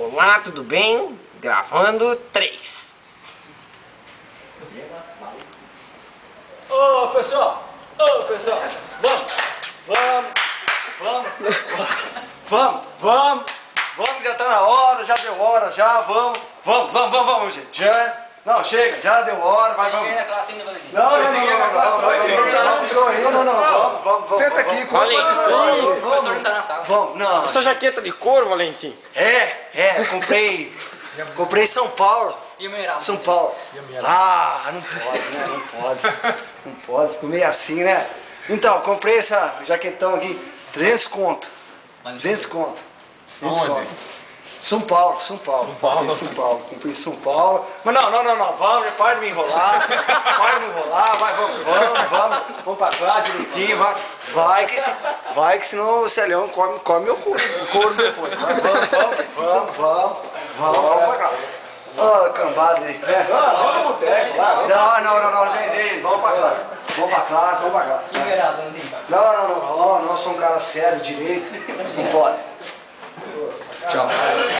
Olá, tudo bem? Gravando 3. Ô pessoal, vamos, já tá na hora, já deu hora, já, vamos, gente, já, não, chega, já deu hora, vai, vamos. Vamos. Senta aqui, Valentim, O professor não tá na sala. Vamos, não, essa jaqueta de couro, Valentim. comprei em São Paulo. E o Meirado? São Paulo. Ah, não pode, né? Não pode, ficou meio assim, né? Então, comprei essa jaquetão aqui, 300 conto. 200 conto. 200 conto. São Paulo. Comprei em São Paulo. Mas não, vamos, para de me enrolar. Vai, vamos pra trás direitinho, vai que senão o Celhão come meu couro depois. Vamos pra casa. Ô, cambada aí. Vamos no boteco, lá. Não, gente, vamos pra casa. Vamos pra casa. E o Meirado, não tem? Não, eu sou um cara sério, direito. Não pode. Tchau.